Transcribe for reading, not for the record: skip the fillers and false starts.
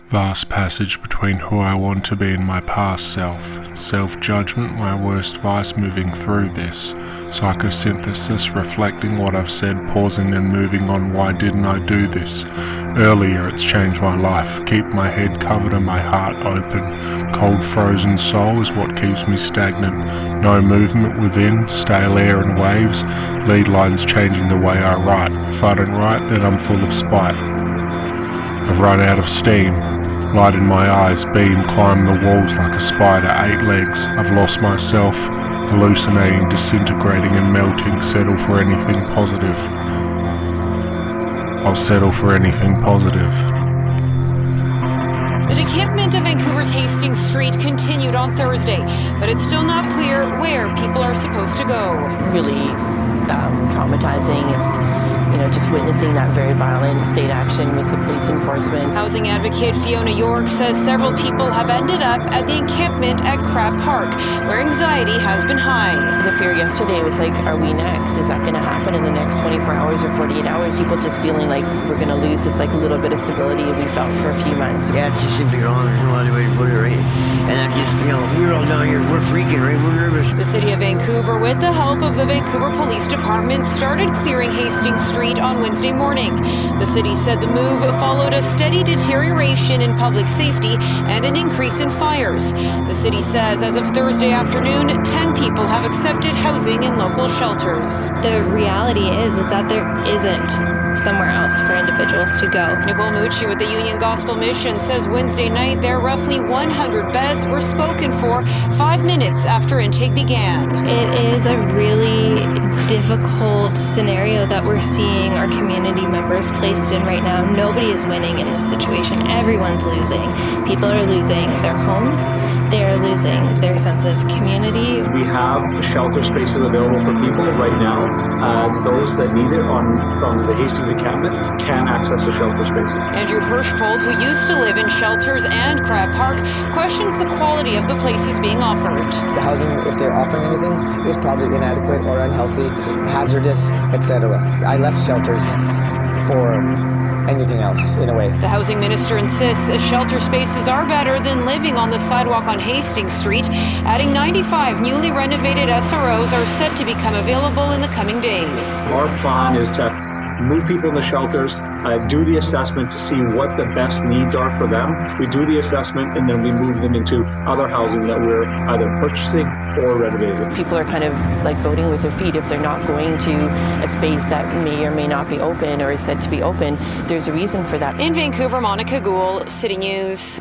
Vast passage between who I want to be and my past self. Self-judgment, my worst vice, moving through this. Psychosynthesis, reflecting what I've said, pausing and moving on. Why didn't I do this? Earlier it's changed my life. Keep my head covered and my heart open. Cold frozen soul is what keeps me stagnant. No movement within, stale air and waves. Lead lines changing the way I write. If I don't write, then I'm full of spite. I've run out of steam. Light in my eyes, beam, climb the walls like a spider, 8 legs. I've lost myself, hallucinating, disintegrating and melting. Settle for anything positive. I'll settle for anything positive. The decampment of Vancouver's Hastings Street continued on Thursday, but it's still not clear where people are supposed to go. Really traumatizing. It's, just witnessing that very violent state action with the police enforcement. Housing advocate Fiona York says several people have ended up at the encampment at Crab Park, where anxiety has been high. The fear yesterday was like, are we next? Is that going to happen in the next 24 hours or 48 hours? People just feeling like we're going to lose this little bit of stability we felt for a few months. Yeah, it's just simply wrong. There's no other way to put it, right? And that's just, we're all down here, we're freaking, right? We're nervous. The city of Vancouver, with the help of the Vancouver Police Department, started clearing Hastings Street on Wednesday morning. The city said the move followed a steady deterioration in public safety and an increase in fires. The city says as of Thursday afternoon, 10 people have accepted housing in local shelters. The reality is that there isn't somewhere else for individuals to go. Nicole Mucci with the Union Gospel Mission says Wednesday night their roughly 100 beds were spoken for 5 minutes after intake began. It is a really difficult scenario that we're seeing our community members placed in right now. Nobody is winning in this situation. Everyone's losing. People are losing their homes. They're losing their sense of community. We have shelter spaces available for people right now. Those that need it from the Hastings encampment can access the shelter spaces. Andrew Hirschpold, who used to live in shelters and Crab Park, questions the quality of the places being offered. The housing, if they're offering anything, is probably inadequate or unhealthy, hazardous, etc. I left shelters for anything else, in a way. The housing minister insists shelter spaces are better than living on the sidewalk on Hastings Street, adding 95 newly renovated SROs are set to become available in the coming days. Our plan is to move people in the shelters, do the assessment to see what the best needs are for them. We do the assessment and then we move them into other housing that we're either purchasing or renovating. People are kind of like voting with their feet. If they're not going to a space that may or may not be open or is said to be open, there's a reason for that. In Vancouver, Monica Gould, City News.